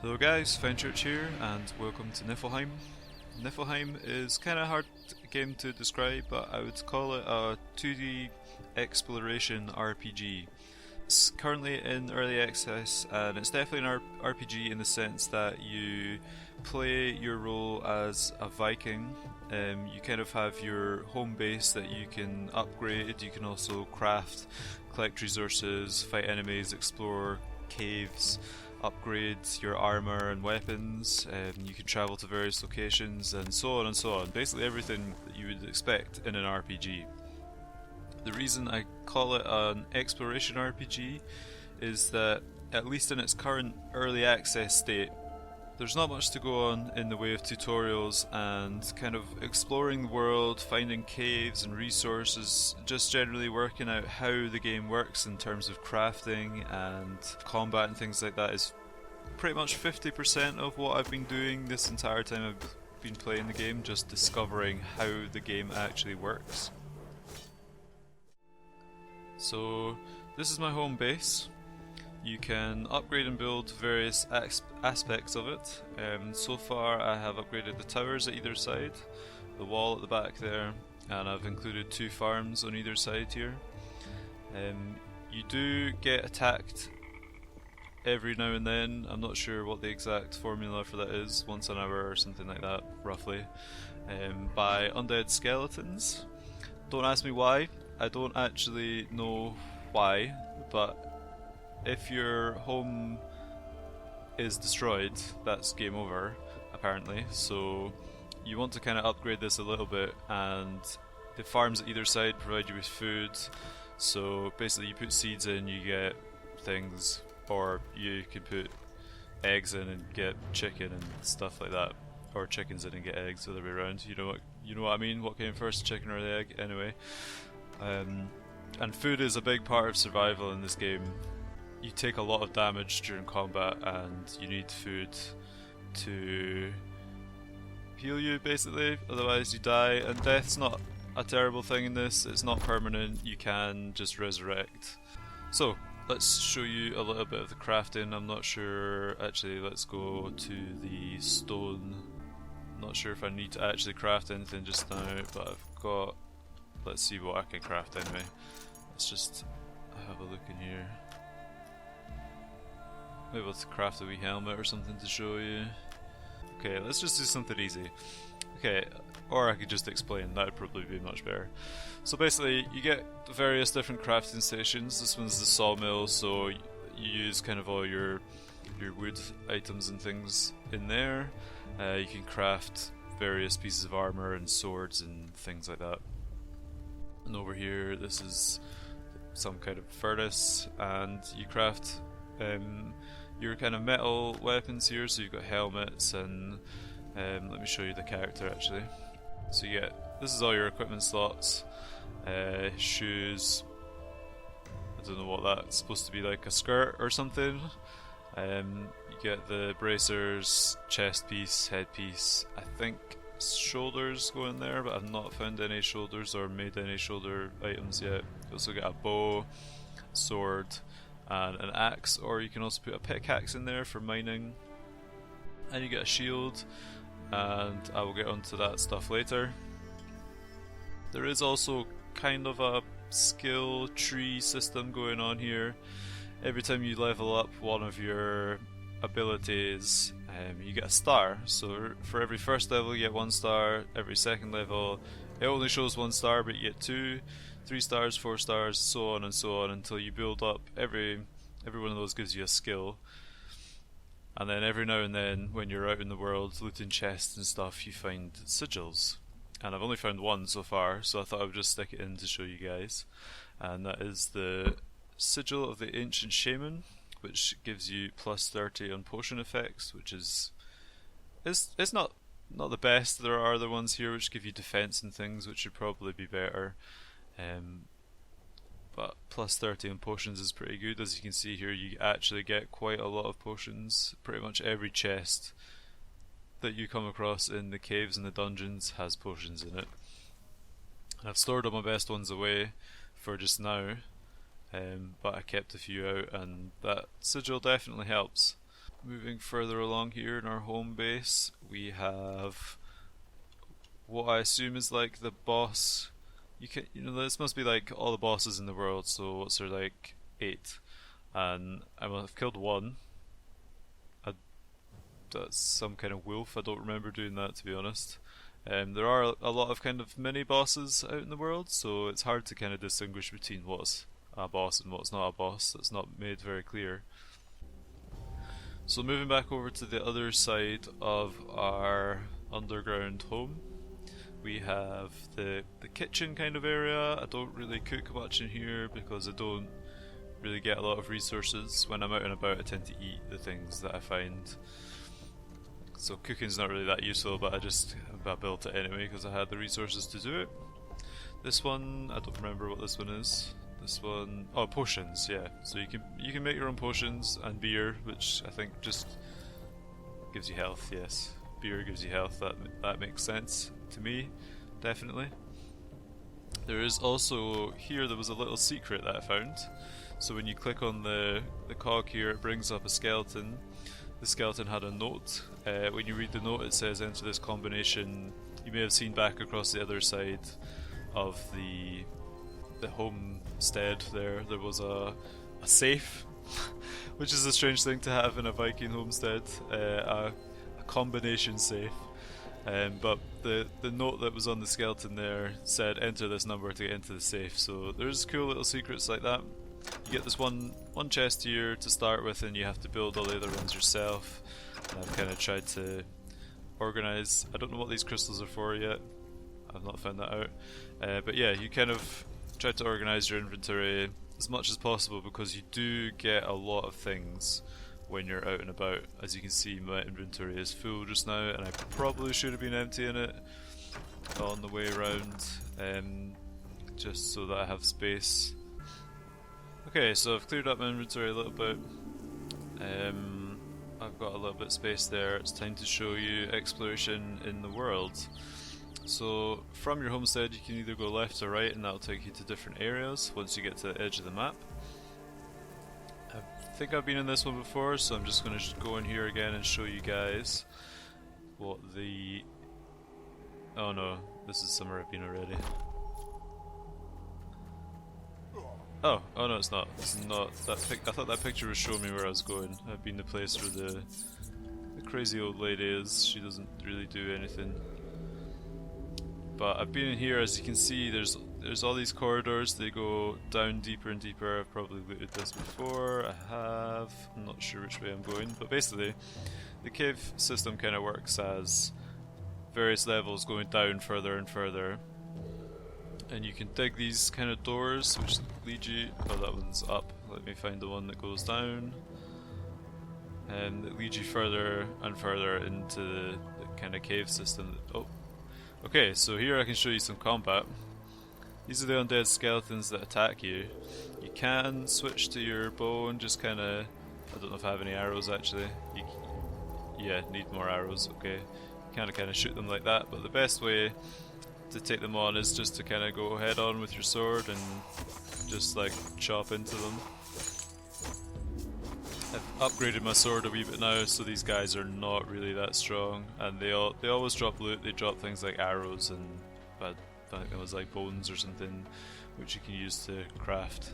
Hello guys, Fenchurch here and welcome to Niffelheim. Niffelheim is kind of a hard game to describe, but I would call it a 2D exploration RPG. It's currently in early access and it's definitely an RPG in the sense that you play your role as a Viking. You kind of have your home base that you can upgrade, you can also craft, collect resources, fight enemies, explore caves, upgrade your armor and weapons, you can travel to various locations and so on and so on. Basically everything that you would expect in an RPG. The reason I call it an exploration RPG is that, at least in its current early access state, there's not much to go on in the way of tutorials and kind of exploring the world, finding caves and resources, just generally working out how the game works in terms of crafting and combat and things like that is pretty much 50% of what I've been doing this entire time I've been playing the game, just discovering how the game actually works. So this is my home base. You can upgrade and build various aspects of it. So far I have upgraded the towers at either side, the wall at the back there, and I've included 2 farms on either side here. You do get attacked every now and then. I'm not sure what the exact formula for that is, once an hour or something like that, roughly, by undead skeletons. Don't ask me why, I don't actually know why, but if your home is destroyed, that's game over, apparently. So you want to kind of upgrade this a little bit, and the farms at either side provide you with food. So basically you put seeds in, you get things, or you can put eggs in and get chicken and stuff like that, or chickens in and get eggs, the other way around. You know what I mean? What came first, chicken or the egg? Anyway, and food is a big part of survival in this game. You take a lot of damage during combat and you need food to heal you, basically, otherwise you die. And death's not a terrible thing in this, it's not permanent, you can just resurrect. So let's show you a little bit of the crafting. I'm not sure, actually let's go to the stone. Not sure if I need to actually craft anything just now, but I've got, let's see what I can craft anyway. Let's just have a look in here. Maybe able to craft a wee helmet or something to show you. Okay, let's just do something easy. Okay, or I could just explain, that would probably be much better. So basically, you get various different crafting stations. This one's the sawmill, so you use kind of all your wood items and things in there. You can craft various pieces of armor and swords and things like that. And over here, this is some kind of furnace, and you craft your kind of metal weapons here. So you've got helmets, and let me show you the character actually. So you get, this is all your equipment slots, shoes, I don't know what that's supposed to be, like a skirt or something. You get the bracers, chest piece, headpiece, I think shoulders go in there, but I've not found any shoulders or made any shoulder items yet. You also get a bow, sword, and an axe, or you can also put a pickaxe in there for mining. And you get a shield, and I will get onto that stuff later. There is also kind of a skill tree system going on here. Every time you level up one of your abilities, you get a star. So for every first level you get 1 star, every second level it only shows 1 star, but you get 2, 3 stars, 4 stars, so on and so on, until you build up. Every one of those gives you a skill. And then every now and then, when you're out in the world looting chests and stuff, you find sigils. And I've only found 1 so far, so I thought I would just stick it in to show you guys. And that is the sigil of the ancient shaman, which gives you plus 30 on potion effects, which is it's not the best. There are other ones here which give you defense and things, which should probably be better. But plus 30 on potions is pretty good. As you can see here, you actually get quite a lot of potions. Pretty much every chest that you come across in the caves and the dungeons has potions in it. I've stored all my best ones away for just now, but I kept a few out, and that sigil definitely helps. moving further along here in our home base, we have what I assume is like the boss. This must be like all the bosses in the world. So what's there, like 8, and I've killed one. That's some kind of wolf. I don't remember doing that, to be honest. There are a lot of kind of mini bosses out in the world, so it's hard to kind of distinguish between what's a boss and what's not a boss. That's not made very clear. So moving back over to the other side of our underground home, we have the kitchen kind of area. I don't really cook much in here because I don't really get a lot of resources. When I'm out and about, I tend to eat the things that I find. So cooking's not really that useful, but I built it anyway because I had the resources to do it. This one, I don't remember what this one is. This one, oh, potions, yeah. So you can make your own potions and beer, which I think just gives you health. Yes, beer gives you health. That makes sense to me, definitely. There is also here. There was a little secret that I found. So when you click on the cog here, it brings up a skeleton. The skeleton had a note. When you read the note, it says enter this combination. You may have seen back across the other side of the homestead there was a safe, which is a strange thing to have in a Viking homestead, a combination safe. But the note that was on the skeleton there said enter this number to get into the safe. So there's cool little secrets like that. You get this one chest here to start with, and you have to build all the other ones yourself. And I've kind of tried to organize. I don't know what these crystals are for yet. I've not found that out. But yeah, you kind of try to organize your inventory as much as possible because you do get a lot of things when you're out and about. As you can see, my inventory is full just now, and I probably should have been emptying it on the way around, just so that I have space. Okay, so I've cleared up my inventory a little bit. I've got a little bit of space there. It's time to show you exploration in the world. So from your homestead you can either go left or right, and that'll take you to different areas once you get to the edge of the map. I think I've been in this one before, so I'm just going to go in here again and show you guys what the... Oh no, this is somewhere I've been already. Oh no, it's not. It's not that I thought that picture was showing me where I was going. I've been the place where the crazy old lady is. She doesn't really do anything. But I've been in here. As you can see, there's all these corridors. They go down deeper and deeper. I've probably looted this before. I have. I'm not sure which way I'm going. But basically, the cave system kind of works as various levels going down further and further. And you can dig these kind of doors which lead you... Oh, that one's up. Let me find the one that goes down. And it leads you further and further into the kind of cave system. Oh, okay, so here I can show you some combat. These are the undead skeletons that attack you. You can switch to your bow and just kind of... I don't know if I have any arrows actually. Yeah, need more arrows, okay. You kind of shoot them like that, but the best way to take them on is just to kind of go head on with your sword and just like chop into them. I've upgraded my sword a wee bit now, so these guys are not really that strong, and they always drop loot. They drop things like arrows and I think it was like bones or something, which you can use to craft.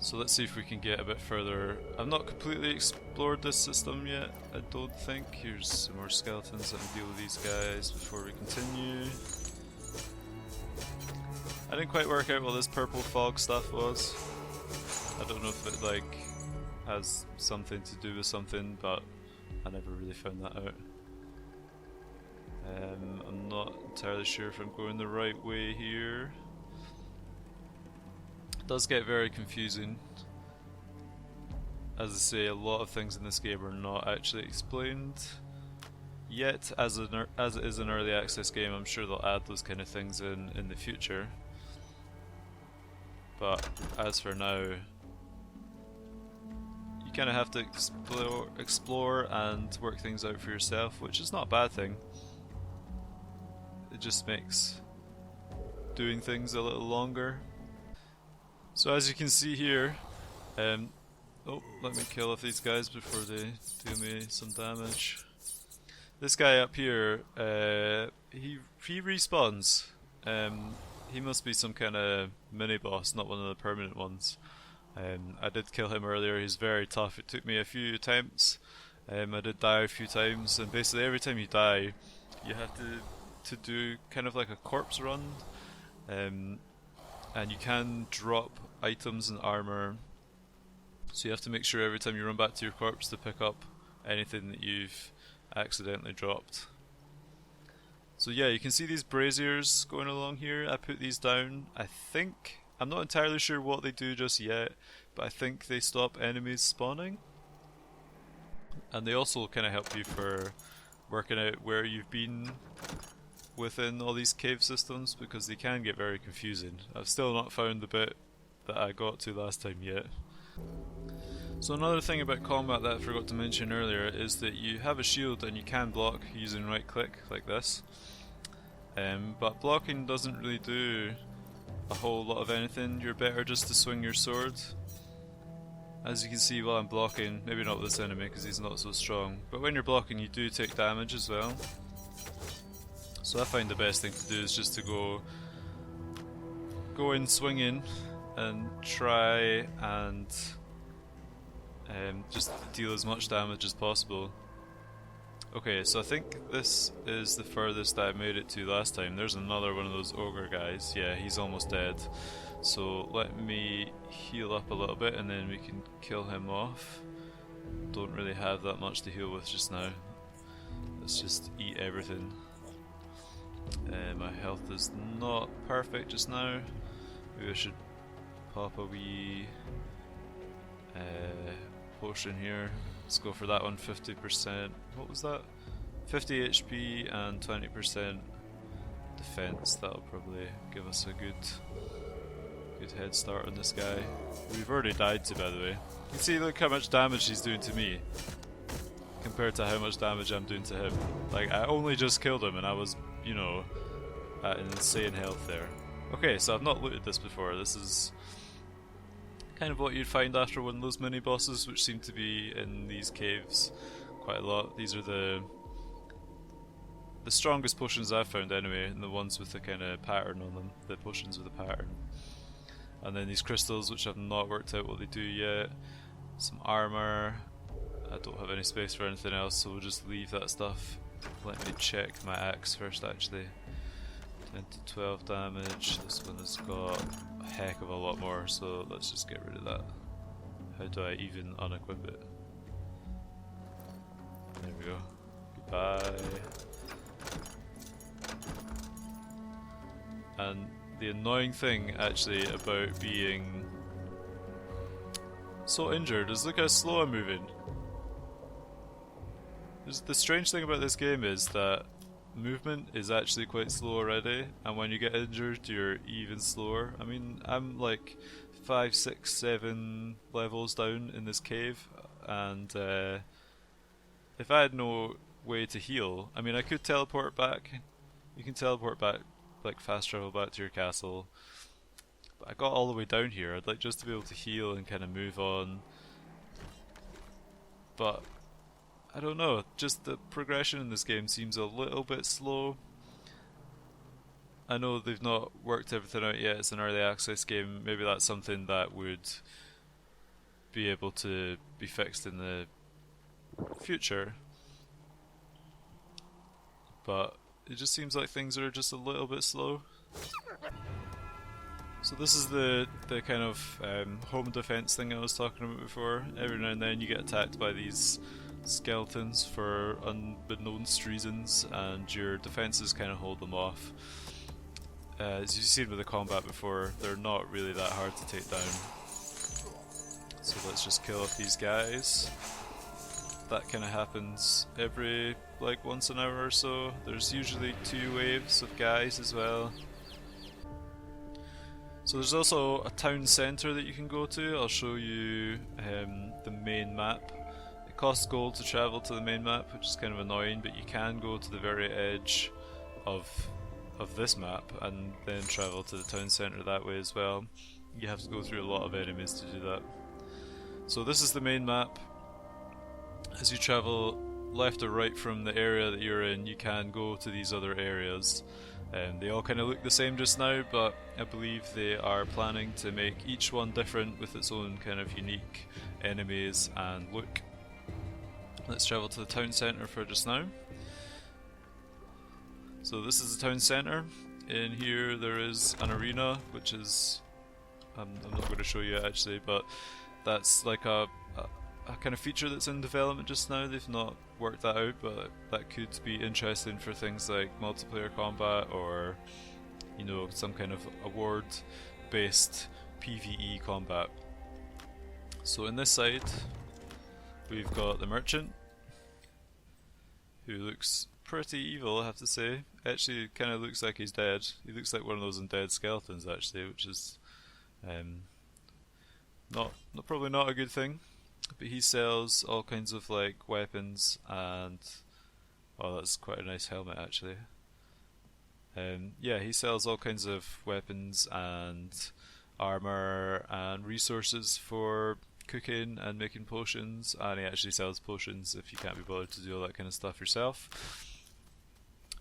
So let's see if we can get a bit further. I've not completely explored this system yet, I don't think. Here's some more skeletons. Let me deal with these guys before we continue. I didn't quite work out what this purple fog stuff was. I don't know if it like has something to do with something, but I never really found that out. I'm not entirely sure if I'm going the right way here. It does get very confusing. As I say, a lot of things in this game are not actually explained yet. As it is an early access game, I'm sure they'll add those kind of things in the future. But as for now, you kind of have to explore and work things out for yourself, which is not a bad thing. It just makes doing things a little longer. So as you can see here, Oh, let me kill off these guys before they do me some damage. This guy up here, he respawns. He must be some kind of mini boss, not one of the permanent ones. I did kill him earlier. He's very tough. It took me a few attempts. I did die a few times, and basically every time you die, you have to do kind of like a corpse run, and you can drop items and armor. So you have to make sure every time you run back to your corpse to pick up anything that you've accidentally dropped. So yeah, you can see these braziers going along here. I put these down. I'm not entirely sure what they do just yet, but I think they stop enemies spawning. And they also kind of help you for working out where you've been within all these cave systems, because they can get very confusing. I've still not found the bit that I got to last time yet. So another thing about combat that I forgot to mention earlier is that you have a shield and you can block using right click like this. But blocking doesn't really do a whole lot of anything. You're better just to swing your sword. As you can see while I'm blocking, maybe not with this enemy because he's not so strong, but when you're blocking you do take damage as well. So I find the best thing to do is just to go in swinging and try and just deal as much damage as possible. Okay, so I think this is the furthest I made it to last time. There's another one of those ogre guys. Yeah, he's almost dead. So let me heal up a little bit and then we can kill him off. Don't really have that much to heal with just now. Let's just eat everything. My health is not perfect just now. Maybe I should pop a wee potion here. Let's go for that one, 50%. What was that? 50 HP and 20% defense. That'll probably give us a good head start on this guy. We've already died to, by the way. You can see, look how much damage he's doing to me compared to how much damage I'm doing to him. Like, I only just killed him and I was, you know, at an insane health there. Okay, so I've not looted this before. This is kind of what you'd find after one of those mini bosses, which seem to be in these caves quite a lot. These are the strongest potions I've found anyway, and the ones with the kind of pattern on them, the potions with the pattern. And then these crystals, which I've not worked out what they do yet. Some armor. I don't have any space for anything else, so we'll just leave that stuff. Let me check my axe first actually. 10 to 12 damage. This one has got a heck of a lot more, so let's just get rid of that. How do I even unequip it? There we go. Goodbye. And the annoying thing actually about being so injured is look how slow I'm moving. The strange thing about this game is that movement is actually quite slow already, and when you get injured you're even slower. I mean, I'm like 5, 6, 7 levels down in this cave, and if I had no way to heal, I mean I could teleport back. You can teleport back, like fast travel back to your castle, but I got all the way down here. I'd like just to be able to heal and kind of move on, but I don't know, just the progression in this game seems a little bit slow. I know they've not worked everything out yet, it's an early access game, maybe that's something that would be able to be fixed in the future. But it just seems like things are just a little bit slow. So this is the kind of home defense thing I was talking about before. Every now and then you get attacked by these skeletons for unbeknownst reasons, and your defenses kind of hold them off. As you've seen with the combat before, they're not really that hard to take down. So let's just kill off these guys. That kind of happens every like once an hour or so. There's usually 2 waves of guys as well. So there's also a town centre that you can go to. I'll show you the main map. It costs gold to travel to the main map, which is kind of annoying, but you can go to the very edge of this map and then travel to the town centre that way as well. You have to go through a lot of enemies to do that. So this is the main map. As you travel left or right from the area that you're in, you can go to these other areas. They all kind of look the same just now, but I believe they are planning to make each one different with its own kind of unique enemies and look. Let's travel to the town centre for just now. So this is the town centre. In here there is an arena, which is... I'm not going to show you actually, but that's like a kind of feature that's in development just now. They've not worked that out, but that could be interesting for things like multiplayer combat or, you know, some kind of award-based PvE combat. So in this side, we've got the merchant, who looks pretty evil, I have to say. Actually, kind of looks like he's dead. He looks like one of those undead skeletons, actually, which is probably not a good thing. But he sells all kinds of like weapons and oh, that's quite a nice helmet actually. Yeah, he sells all kinds of weapons and armor and resources for cooking and making potions, and he actually sells potions if you can't be bothered to do all that kind of stuff yourself.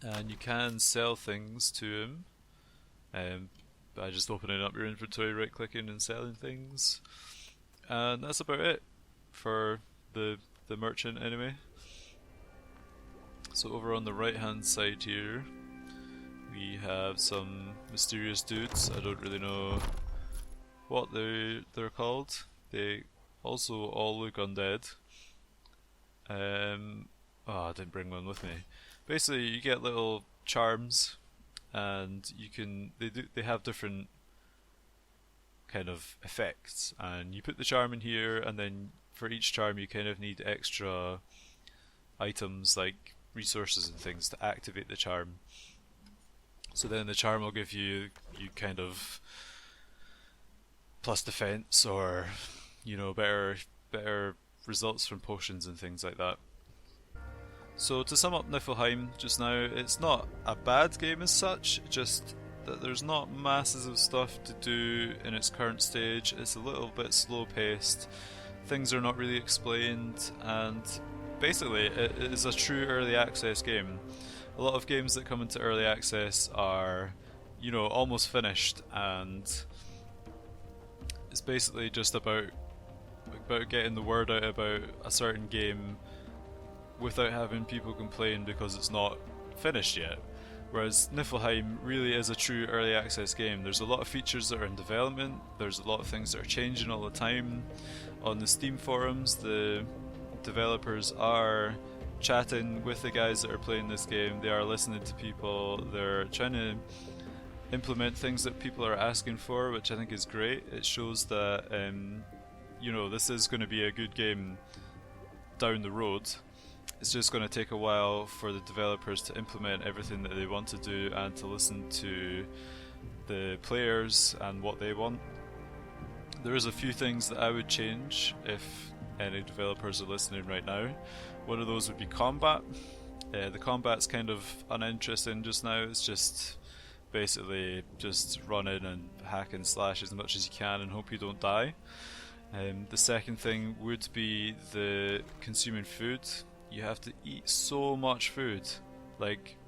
And you can sell things to him by just opening up your inventory, right clicking and selling things. And that's about it for the merchant anyway. So over on the right hand side here we have some mysterious dudes. I don't really know what they're called. They also all look undead. Oh, I didn't bring one with me. Basically you get little charms and you can they have different kind of effects, and you put the charm in here, and then for each charm you kind of need extra items like resources and things to activate the charm. So then the charm will give you kind of plus defense, or you know, better results from potions and things like that. So to sum up Niffelheim just now, it's not a bad game as such, just that there's not masses of stuff to do in its current stage. It's a little bit slow paced, things are not really explained, and basically it is a true early access game. A lot of games that come into early access are, you know, almost finished, and it's basically just about getting the word out about a certain game without having people complain because it's not finished yet. Whereas Niffelheim really is a true early access game. There's a lot of features that are in development, there's a lot of things that are changing all the time. On the Steam forums, the developers are chatting with the guys that are playing this game, they are listening to people, they're trying to implement things that people are asking for, which I think is great. It shows that you know, this is going to be a good game down the road. It's just going to take a while for the developers to implement everything that they want to do and to listen to the players and what they want. There is a few things that I would change if any developers are listening right now. One of those would be combat. The combat's kind of uninteresting just now. It's just basically just run in and hack and slash as much as you can and hope you don't die. The second thing would be the consuming food. You have to eat so much food. Like,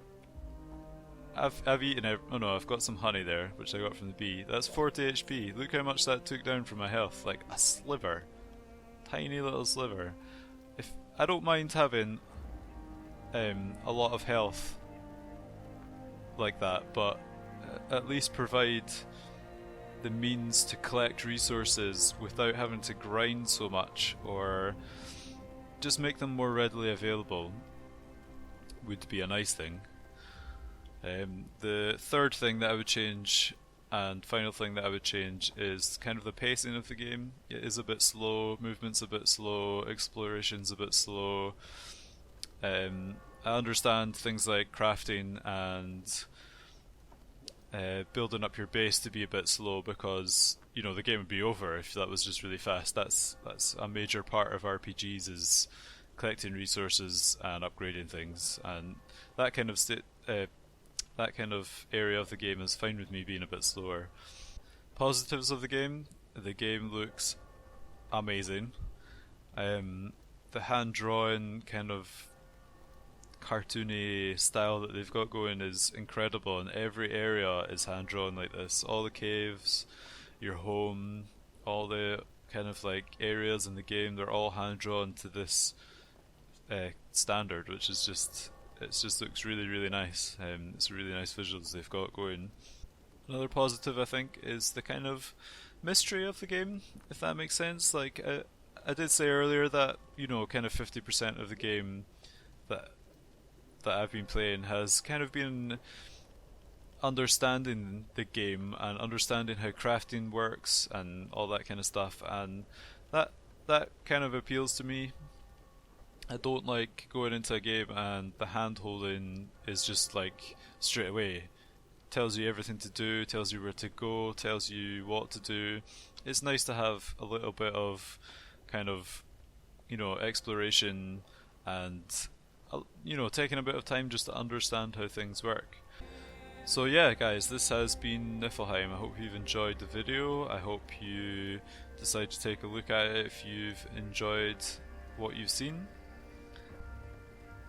I've eaten oh no, I've got some honey there, which I got from the bee. That's 40 HP. Look how much that took down from my health. Like a sliver. Tiny little sliver. If I don't mind having a lot of health like that, but at least provide the means to collect resources without having to grind so much, or just make them more readily available would be a nice thing. The third thing that I would change, and final thing that I would change, is kind of the pacing of the game. It is a bit slow, movement's a bit slow, exploration's a bit slow. I understand things like crafting and building up your base to be a bit slow because, you know, the game would be over if that was just really fast. That's a major part of RPGs, is collecting resources and upgrading things, and that kind of area of the game is fine with me being a bit slower. Positives of the game looks amazing. The hand-drawn kind of cartoony style that they've got going is incredible, and every area is hand-drawn like this. All the caves, your home, all the kind of like areas in the game, they're all hand-drawn to this standard, which is just looks really really nice. It's really nice visuals they've got going. Another positive I think is the kind of mystery of the game, if that makes sense. Like I did say earlier that kind of 50% of the game that I've been playing has kind of been understanding the game and understanding how crafting works and all that kind of stuff, and that kind of appeals to me. I don't like going into a game and the hand holding is just like straight away. Tells you everything to do, tells you where to go, tells you what to do. It's nice to have a little bit of kind of, exploration and, taking a bit of time just to understand how things work. So yeah guys, this has been Niffelheim. I hope you've enjoyed the video. I hope you decide to take a look at it if you've enjoyed what you've seen.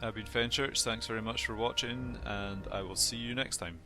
I've been Fenchurch, thanks very much for watching, and I will see you next time.